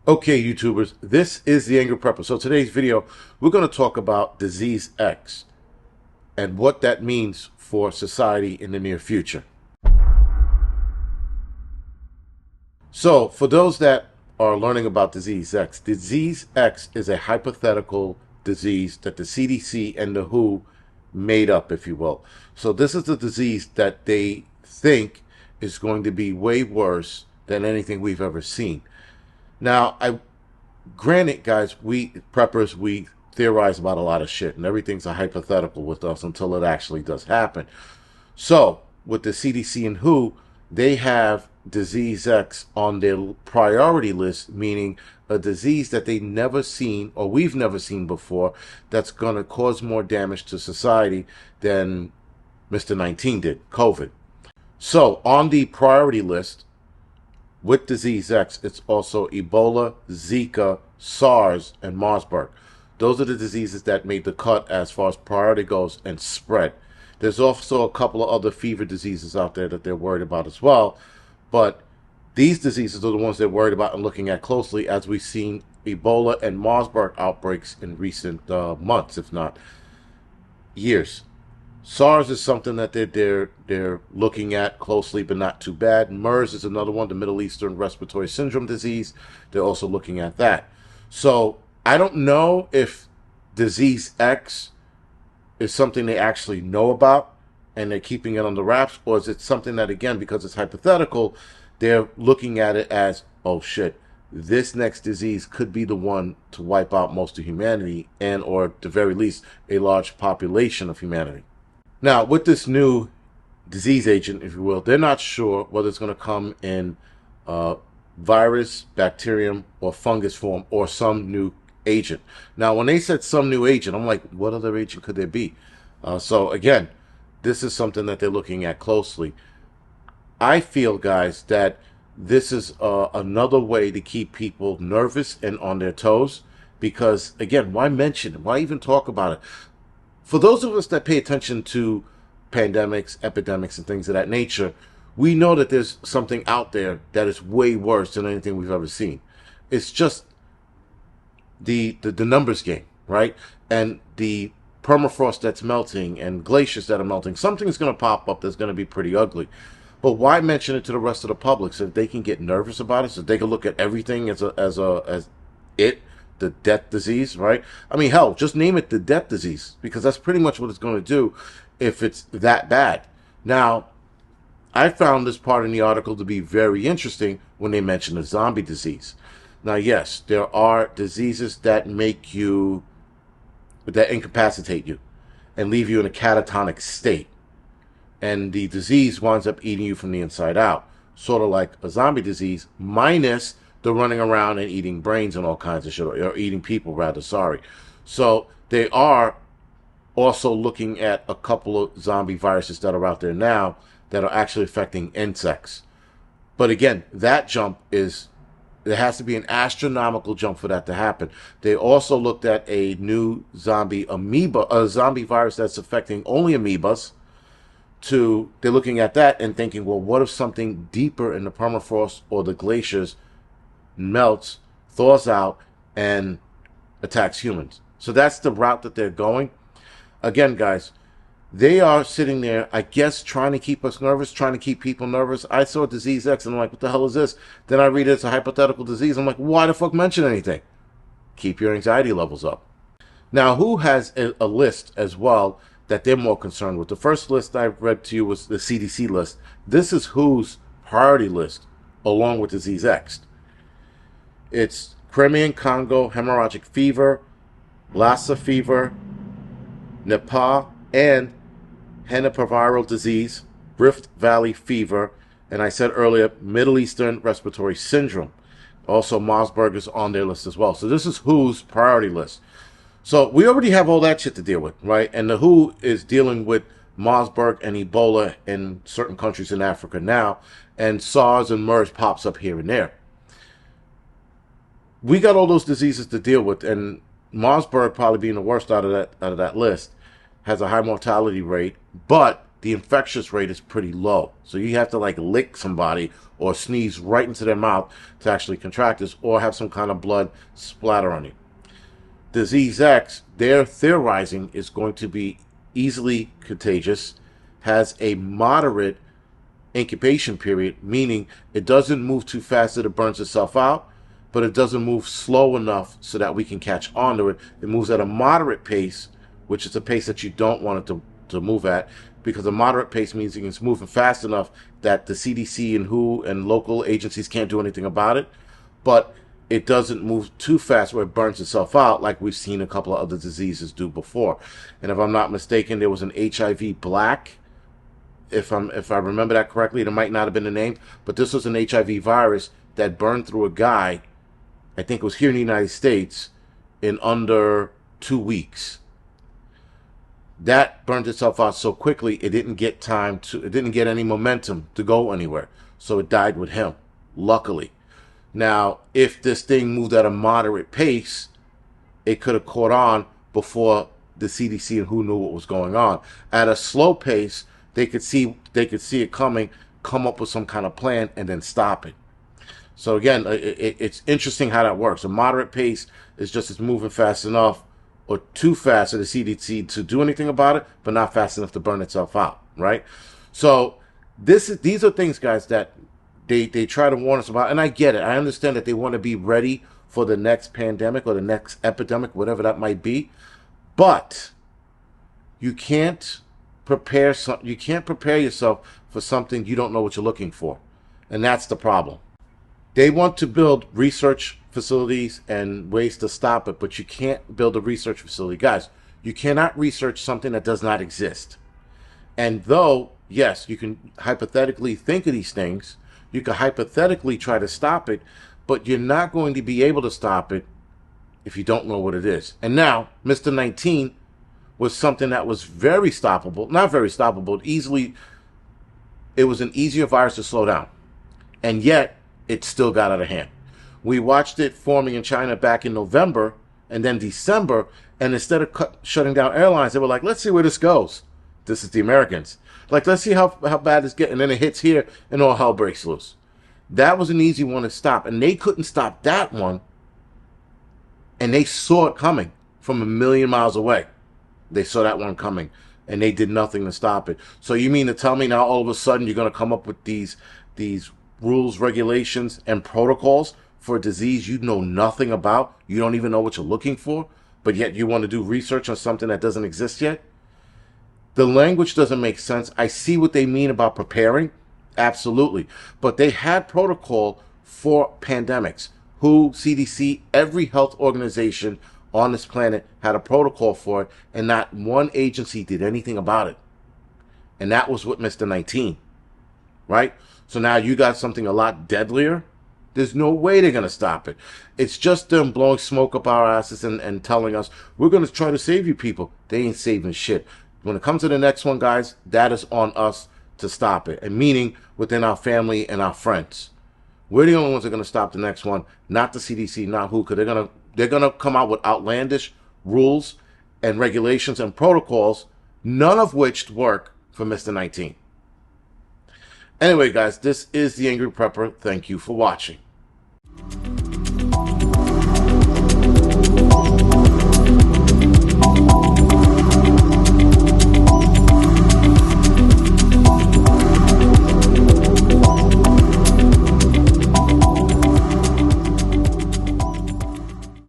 Okay, YouTubers, this is the Angryprepper. So today's video, we're going to talk about disease X and what that means for society in the near future. So for those that are learning about disease X is a hypothetical disease that the CDC and the WHO made up, if you will. So this is the disease that they think is going to be way worse than anything we've ever seen. Now, granted, guys, we preppers, we theorize about a lot of shit, and everything's a hypothetical with us until it actually does happen. So, with the CDC and WHO, they have disease X on their priority list, meaning a disease that they never seen or we've never seen before that's going to cause more damage to society than Mr. 19 did, COVID. So, on the priority list, with disease X, it's also Ebola, Zika, SARS, and Marburg. Those are the diseases that made the cut as far as priority goes and spread. There's also a couple of other fever diseases out there that they're worried about as well. But these diseases are the ones they're worried about and looking at closely, as we've seen Ebola and Marburg outbreaks in recent months, if not years. SARS is something that they're looking at closely, but not too bad. MERS is another one, the Middle Eastern Respiratory Syndrome disease. They're also looking at that. So I don't know if disease X is something they actually know about and they're keeping it under wraps, or is it something that, again, because it's hypothetical, they're looking at it as, oh shit, this next disease could be the one to wipe out most of humanity, and or at the very least a large population of humanity. Now, with this new disease agent, if you will, they're not sure whether it's going to come in virus, bacterium, or fungus form, or some new agent. Now, when they said some new agent, I'm like, what other agent could there be? So, again, this is something that they're looking at closely. I feel, guys, that this is another way to keep people nervous and on their toes. Because, again, why mention it? Why even talk about it? For those of us that pay attention to pandemics, epidemics, and things of that nature, we know that there's something out there that is way worse than anything we've ever seen. It's just the numbers game, right? And the permafrost that's melting and glaciers that are melting. Something's going to pop up that's going to be pretty ugly. But why mention it to the rest of the public so that they can get nervous about it, so they can look at everything as the death disease, right? I mean, hell, just name it the death disease, because that's pretty much what it's going to do if it's that bad. Now, I found this part in the article to be very interesting when they mention the zombie disease. Now, yes, there are diseases that that incapacitate you and leave you in a catatonic state. And the disease winds up eating you from the inside out, sort of like a zombie disease, minus the running around and eating brains and all kinds of shit, or eating people, rather, sorry. So they are also looking at a couple of zombie viruses that are out there now that are actually affecting insects. But again, that jump there has to be an astronomical jump for that to happen. They also looked at a new zombie virus that's affecting only amoebas. They're looking at that and thinking, well, what if something deeper in the permafrost or the glaciers melts, thaws out, and attacks humans? So that's the route that they're going. Again, guys, they are sitting there, I guess, trying to keep us nervous, trying to keep people nervous. I saw disease X and I'm like, what the hell is this? Then I read it's a hypothetical disease. I'm like, why the fuck mention anything? Keep your anxiety levels up. Now, WHO has a list as well that they're more concerned with. The first list I read to you was the CDC list. This is WHO's priority list, along with disease X. It's Crimean Congo hemorrhagic fever, Lassa fever, Nipah and Henipaviral disease, Rift Valley fever, and I said earlier, Middle Eastern Respiratory Syndrome. Also, Marburg is on their list as well. So this is WHO's priority list. So we already have all that shit to deal with, right? And the WHO is dealing with Marburg and Ebola in certain countries in Africa now, and SARS and MERS pops up here and there. We got all those diseases to deal with, and Marburg probably being the worst out of that list has a high mortality rate, but the infectious rate is pretty low. So you have to like lick somebody or sneeze right into their mouth to actually contract this, or have some kind of blood splatter on you. Disease X, they're theorizing, is going to be easily contagious, has a moderate incubation period, meaning it doesn't move too fast that it burns itself out, but it doesn't move slow enough so that we can catch on to it. It moves at a moderate pace, which is a pace that you don't want it to move at, because a moderate pace means it's moving fast enough that the CDC and WHO and local agencies can't do anything about it, but it doesn't move too fast where it burns itself out like we've seen a couple of other diseases do before. And if I'm not mistaken, there was an HIV Black, if I remember that correctly. It might not have been the name, but this was an HIV virus that burned through a guy, I think it was here in the United States, in under 2 weeks. That burned itself out so quickly it didn't get any momentum to go anywhere. So it died with him, luckily. Now, if this thing moved at a moderate pace, it could have caught on before the CDC and WHO knew what was going on. At a slow pace, they could see it coming, come up with some kind of plan, and then stop it. So again, it's interesting how that works. A moderate pace is just it's moving fast enough or too fast for the CDC to do anything about it, but not fast enough to burn itself out, right? So these are things, guys, that they try to warn us about, and I get it. I understand that they want to be ready for the next pandemic or the next epidemic, whatever that might be, but you can't prepare yourself for something you don't know what you're looking for, and that's the problem. They want to build research facilities and ways to stop it, but you can't build a research facility. Guys, you cannot research something that does not exist. And though, yes, you can hypothetically think of these things, you can hypothetically try to stop it, but you're not going to be able to stop it if you don't know what it is. And now, Mr. 19 was something that was very stoppable. Not very stoppable, it was an easier virus to slow down. And yet, it still got out of hand. We watched it forming in China back in November and then December, and instead of shutting down airlines, they were like, let's see where this goes. This is the Americans. Like, let's see how bad it's getting. And then it hits here, and all hell breaks loose. That was an easy one to stop, and they couldn't stop that one, and they saw it coming from a million miles away. They saw that one coming, and they did nothing to stop it. So you mean to tell me now all of a sudden you're going to come up with these rules, regulations, and protocols for a disease you know nothing about, you don't even know what you're looking for, but yet you want to do research on something that doesn't exist yet? The language doesn't make sense. I see what they mean about preparing, absolutely, but they had protocol for pandemics. WHO, CDC, every health organization on this planet had a protocol for it, and not one agency did anything about it. And that was with Mr. 19, right? So now you got something a lot deadlier. There's no way they're going to stop it. It's just them blowing smoke up our asses and telling us, we're going to try to save you people. They ain't saving shit. When it comes to the next one, guys, that is on us to stop it. And meaning within our family and our friends. We're the only ones that are going to stop the next one, not the CDC, not WHO, because they're going to come out with outlandish rules and regulations and protocols, none of which work for Mr. 19. Anyway, guys, this is the Angry Prepper. Thank you for watching.